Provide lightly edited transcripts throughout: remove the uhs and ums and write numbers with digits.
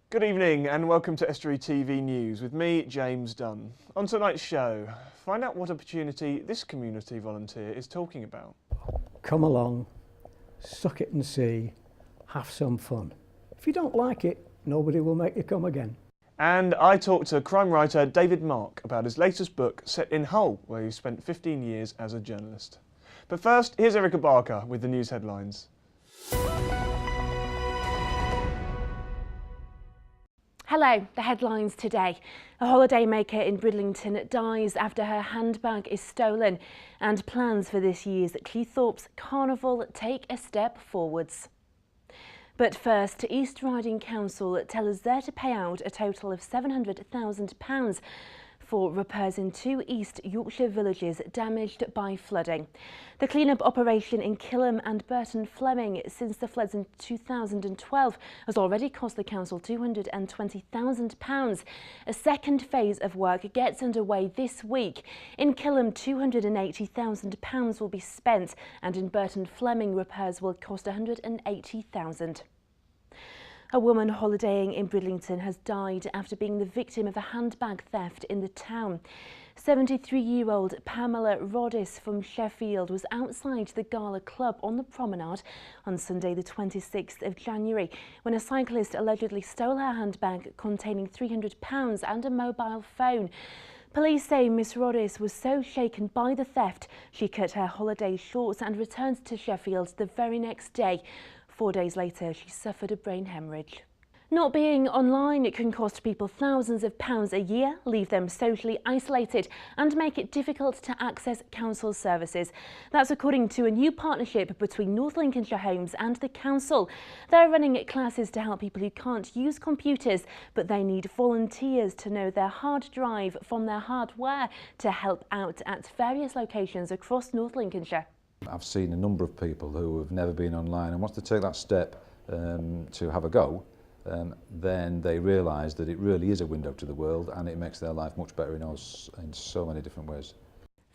Good evening and welcome to Estuary TV News with me, James Dunn. On tonight's show, find out what opportunity this community volunteer is talking about. Come along, suck it and see, have some fun. If you don't like it, nobody will make you come again. And I talked to crime writer David Mark about his latest book set in Hull, where he spent 15 years as a journalist. But first, here's Erica Barker with the news headlines. Hello, the headlines today. A holidaymaker in Bridlington dies after her handbag is stolen, and plans for this year's Cleethorpes Carnival take a step forwards. But first, East Riding Council tell us they're to pay out a total of £700,000 for repairs in 2 East Yorkshire villages damaged by flooding. The clean-up operation in Kilham and Burton Fleming since the floods in 2012 has already cost the council £220,000. A second phase of work gets underway this week. In Kilham, £280,000 will be spent, and in Burton Fleming, repairs will cost £180,000. A woman holidaying in Bridlington has died after being the victim of a handbag theft in the town. 73-year-old Pamela Roddis from Sheffield was outside the Gala Club on the promenade on Sunday the 26th of January when a cyclist allegedly stole her handbag containing £300 and a mobile phone. Police say Miss Roddis was so shaken by the theft she cut her holiday short and returned to Sheffield the very next day. 4 days later, she suffered a brain hemorrhage. Not being online, it can cost people thousands of pounds a year, leave them socially isolated and make it difficult to access council services. That's according to a new partnership between North Lincolnshire Homes and the council. They're running classes to help people who can't use computers, but they need volunteers to know their hard drive from their hardware to help out at various locations across North Lincolnshire. I've seen a number of people who have never been online and once they take that step to have a go, then they realise that it really is a window to the world and it makes their life much better in so many different ways.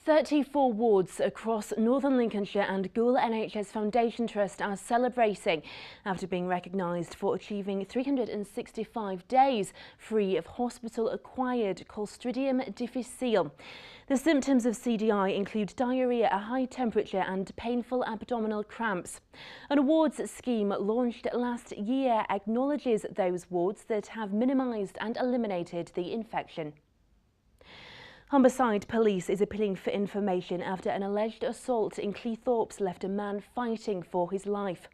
34 wards across Northern Lincolnshire and Goole NHS Foundation Trust are celebrating after being recognised for achieving 365 days free of hospital-acquired Clostridium difficile. The symptoms of CDI include diarrhoea, a high temperature and painful abdominal cramps. An awards scheme launched last year acknowledges those wards that have minimised and eliminated the infection. Humberside Police is appealing for information after an alleged assault in Cleethorpes left a man fighting for his life.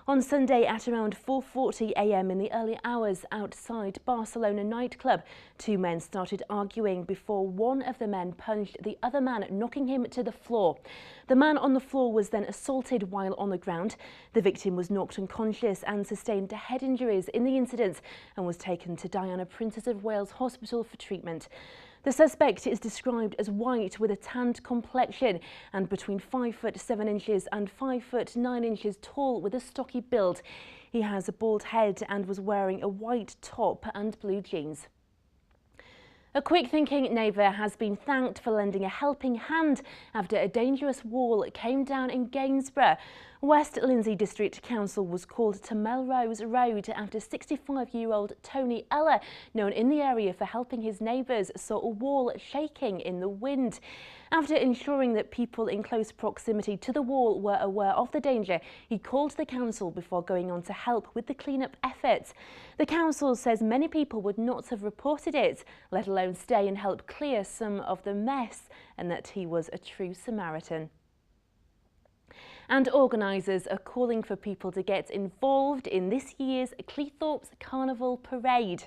On Sunday at around 4:40 a.m. in the early hours outside Barcelona nightclub, 2 men started arguing before one of the men punched the other man, knocking him to the floor. The man on the floor was then assaulted while on the ground. The victim was knocked unconscious and sustained head injuries in the incident and was taken to Diana Princess of Wales Hospital for treatment. The suspect is described as white with a tanned complexion and between 5'7" and 5'9" tall with a stocky build. He has a bald head and was wearing a white top and blue jeans. A quick-thinking neighbour has been thanked for lending a helping hand after a dangerous wall came down in Gainsborough. West Lindsey District Council was called to Melrose Road after 65-year-old Tony Eller, known in the area for helping his neighbours, saw a wall shaking in the wind. After ensuring that people in close proximity to the wall were aware of the danger, he called the council before going on to help with the clean-up efforts. The council says many people would not have reported it, let alone stay and help clear some of the mess, and that he was a true Samaritan. And organisers are calling for people to get involved in this year's Cleethorpes Carnival Parade.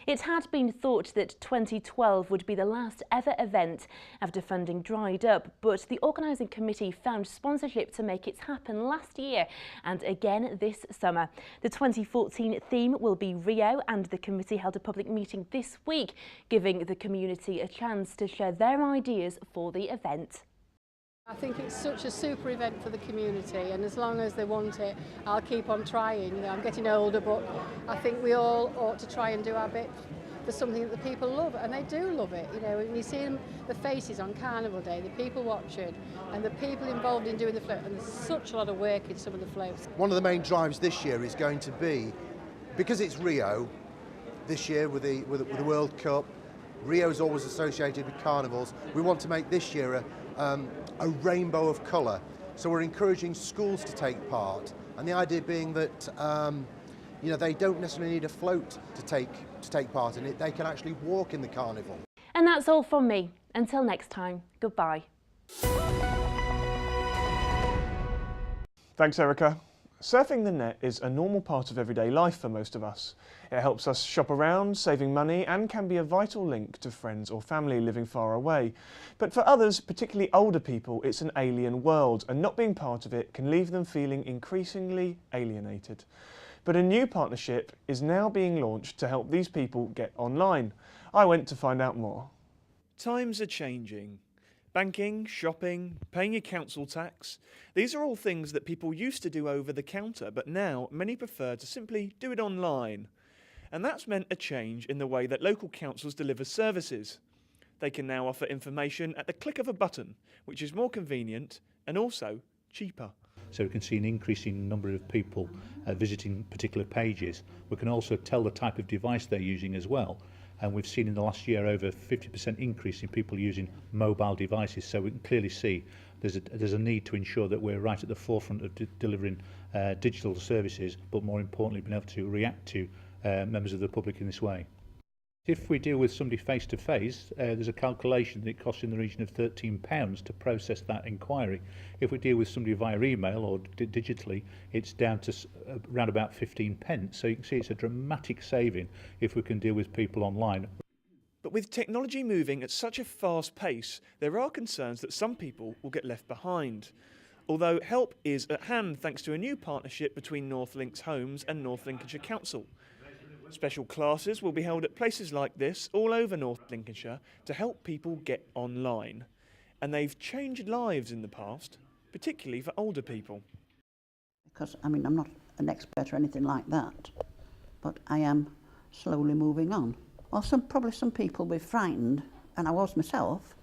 It had been thought that 2012 would be the last ever event after funding dried up, but the organising committee found sponsorship to make it happen last year and again this summer. The 2014 theme will be Rio, and the committee held a public meeting this week, giving the community a chance to share their ideas for the event. I think it's such a super event for the community, and as long as they want it, I'll keep on trying. I'm getting older, but I think we all ought to try and do our bit for something that the people love, and they do love it. You know, when you see the faces on Carnival Day, the people watching, and the people involved in doing the float, and there's such a lot of work in some of the floats. One of the main drives this year is going to be, because it's Rio, this year with the World Cup. Rio's always associated with carnivals. We want to make this year a rainbow of colour. So we're encouraging schools to take part, and the idea being that you know, they don't necessarily need a float to take part in it. They can actually walk in the carnival. And that's all from me. Until next time, goodbye. Thanks, Erica. Surfing the net is a normal part of everyday life for most of us. It helps us shop around, saving money, and can be a vital link to friends or family living far away. But for others, particularly older people, it's an alien world, and not being part of it can leave them feeling increasingly alienated. But a new partnership is now being launched to help these people get online. I went to find out more. Times are changing. Banking, shopping, paying your council tax. These are all things that people used to do over the counter, but now many prefer to simply do it online. And that's meant a change in the way that local councils deliver services. They can now offer information at the click of a button, which is more convenient and also cheaper. So we can see an increasing number of people visiting particular pages. We can also tell the type of device they're using as well. And we've seen in the last year over 50% increase in people using mobile devices. So we can clearly see there's a need to ensure that we're right at the forefront of delivering digital services, but more importantly, being able to react to members of the public in this way. If we deal with somebody face to face, there's a calculation that it costs in the region of £13 to process that inquiry. If we deal with somebody via email or digitally, it's down to around about 15p. So you can see it's a dramatic saving if we can deal with people online. But with technology moving at such a fast pace, there are concerns that some people will get left behind. Although help is at hand thanks to a new partnership between North Links Homes and North Lincolnshire Council. Special classes will be held at places like this all over North Lincolnshire to help people get online. And they've changed lives in the past, particularly for older people. Because, I mean, I'm not an expert or anything like that, but I am slowly moving on. Well, probably some people will be frightened, and I was myself,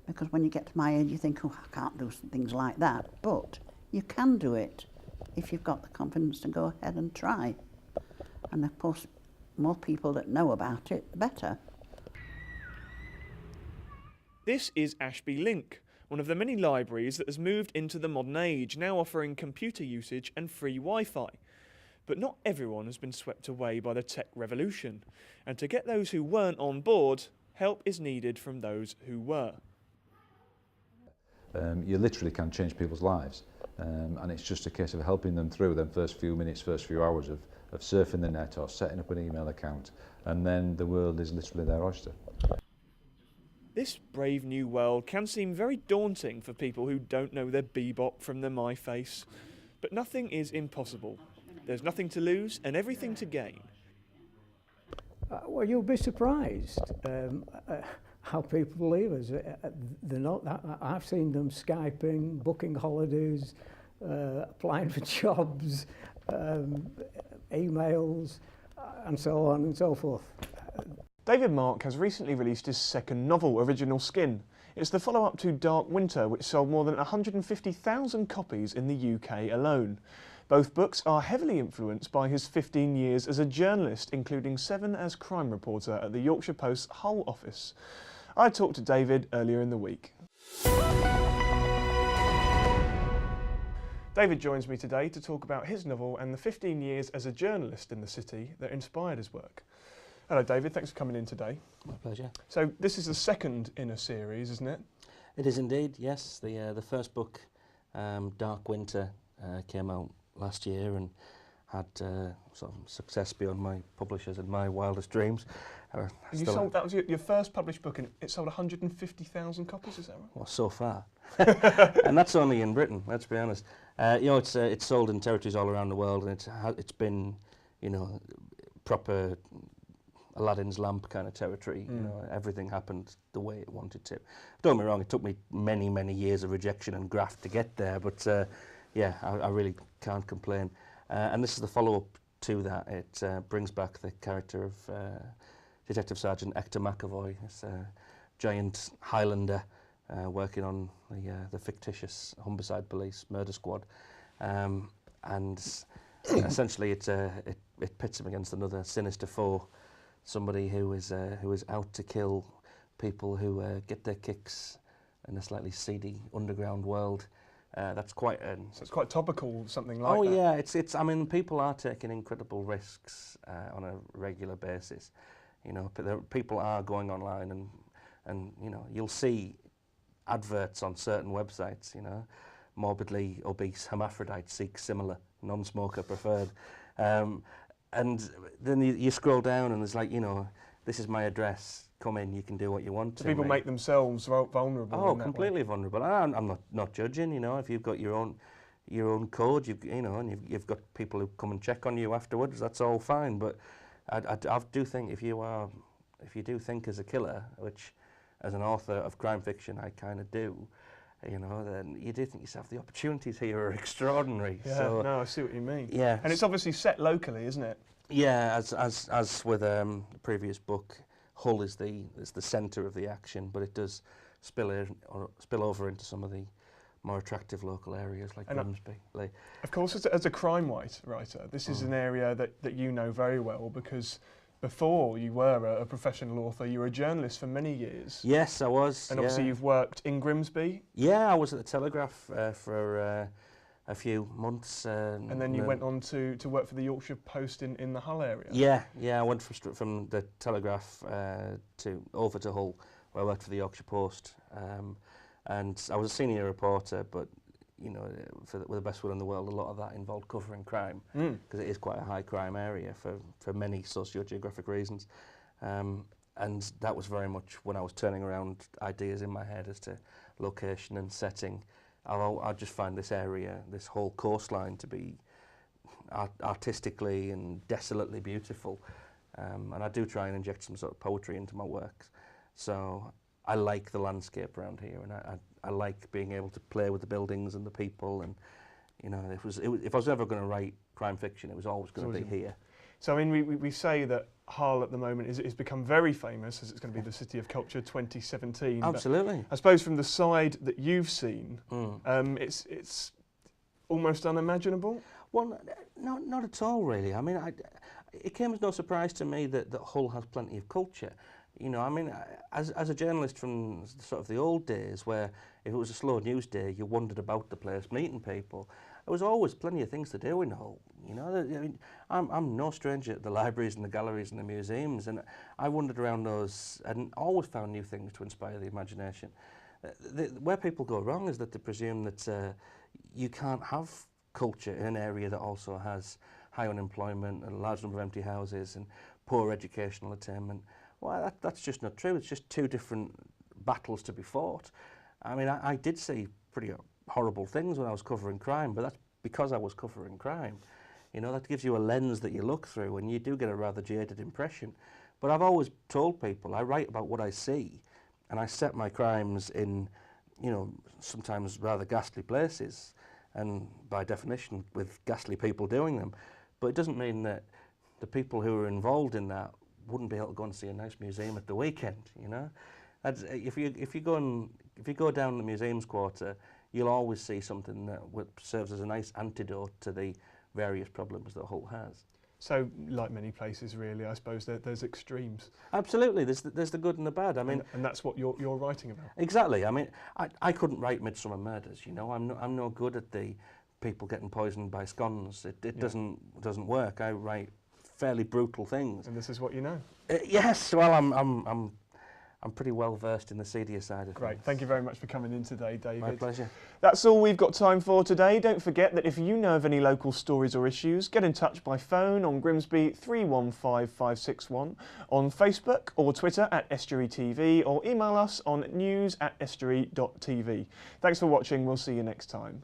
because when you get to my age you think, oh, I can't do things like that, but you can do it if you've got the confidence to go ahead and try. And of course, more people that know about it, the better. This is Ashby Link, one of the many libraries that has moved into the modern age, now offering computer usage and free Wi-Fi. But not everyone has been swept away by the tech revolution, and to get those who weren't on board, help is needed from those who were. You literally can change people's lives, and it's just a case of helping them through them first few minutes, first few hours of surfing the net or setting up an email account, and then the world is literally their oyster. This brave new world can seem very daunting for people who don't know their bebop from their MyFace, but nothing is impossible. There's nothing to lose and everything to gain. Well, you'll be surprised how people leave us. They're not. I've seen them Skyping, booking holidays, applying for jobs, emails, and so on and so forth. David Mark has recently released his second novel, Original Skin. It's the follow-up to Dark Winter, which sold more than 150,000 copies in the UK alone. Both books are heavily influenced by his 15 years as a journalist, including 7 as crime reporter at the Yorkshire Post's Hull office. I talked to David earlier in the week. David joins me today to talk about his novel and the 15 years as a journalist in the city that inspired his work. Hello David, thanks for coming in today. My pleasure. So this is the second in a series, isn't it? It is indeed, yes. The first book, Dark Winter, came out last year and had sort of success beyond my publishers and my wildest dreams. That was your first published book, and it sold 150,000 copies, is that right? Well, so far. And that's only in Britain, let's be honest. You know, it's sold in territories all around the world, and it's been, you know, proper Aladdin's lamp kind of territory. You know, everything happened the way it wanted to. Don't get me wrong, it took me many, many years of rejection and graft to get there, but yeah, I really can't complain. And this is the follow-up to that. It brings back the character of Detective Sergeant Hector McAvoy, this giant Highlander working on the fictitious Humberside Police murder squad, and essentially it pits him against another sinister foe. somebody who is out to kill people who get their kicks in a slightly seedy underground world. That's quite an... So it's quite topical, something like that. Oh yeah, it's. I mean, people are taking incredible risks on a regular basis. You know, people are going online and you know, you'll see adverts on certain websites. You know, morbidly obese hermaphrodites seek similar, non-smoker preferred, and then you scroll down and there's like, you know, this is my address. Come in, you can do what you want to. People make themselves vulnerable. Oh, completely vulnerable. I'm not judging. You know, if you've got your own code, you know, and you've got people who come and check on you afterwards, that's all fine. But I do think if you do think as a killer, which as an author of crime fiction I kind of do, you know, then you do think yourself the opportunities here are extraordinary. Yeah, so, no, I see what you mean. Yeah, and it's obviously set locally, isn't it? Yeah, as with the previous book, Hull is the centre of the action, but it does spill over into some of the more attractive local areas like Grimsby. Of course, as a crime writer, this is an area that you know very well, because before you were a professional author, you were a journalist for many years. Yes, I was. And obviously you've worked in Grimsby. Yeah, I was at the Telegraph for a few months. And then you went on to work for the Yorkshire Post in the Hull area. Yeah, I went from the Telegraph over to Hull, where I worked for the Yorkshire Post. And I was a senior reporter, but you know, with the best will in the world, a lot of that involved covering crime, because it is quite a high crime area for many socio-geographic reasons. And that was very much when I was turning around ideas in my head as to location and setting. I just find this area, this whole coastline, to be artistically and desolately beautiful. And I do try and inject some sort of poetry into my works. So I like the landscape around here, and I like being able to play with the buildings and the people. And you know, if I was ever going to write crime fiction, it was always going to be here. So I mean, we say that Hull at the moment is become very famous, as it's going to be the City of Culture 2017. Absolutely. But I suppose from the side that you've seen, it's almost unimaginable. Well, not at all, really. I mean, it came as no surprise to me that Hull has plenty of culture. You know, I mean, as a journalist from sort of the old days, where if it was a slow news day, you wandered about the place meeting people, there was always plenty of things to do in Hull. You know, I mean, I'm no stranger to the libraries and the galleries and the museums, and I wandered around those and always found new things to inspire the imagination. Where people go wrong is that they presume that you can't have culture in an area that also has high unemployment and a large number of empty houses and poor educational attainment. Well, that's just not true. It's just two different battles to be fought. I mean, I did see pretty horrible things when I was covering crime, but that's because I was covering crime. You know, that gives you a lens that you look through, and you do get a rather jaded impression. But I've always told people, I write about what I see, and I set my crimes in, you know, sometimes rather ghastly places, and by definition with ghastly people doing them. But it doesn't mean that the people who are involved in that wouldn't be able to go and see a nice museum at the weekend, you know. If you go down the museums quarter, you'll always see something that serves as a nice antidote to the various problems that Hull has. So, like many places, really, I suppose there's extremes. Absolutely, there's the good and the bad. I mean, and that's what you're writing about. Exactly. I mean, I couldn't write Midsummer Murders. You know, I'm no good at the people getting poisoned by scones. It doesn't work. I write fairly brutal things. And this is what you know. Yes. Well, I'm pretty well versed in the seedier side of things. Great. Thank you very much for coming in today, David. My pleasure. That's all we've got time for today. Don't forget that if you know of any local stories or issues, get in touch by phone on Grimsby 315561, on Facebook or Twitter at Estuary TV, or email us on news@estuary.tv. Thanks for watching. We'll see you next time.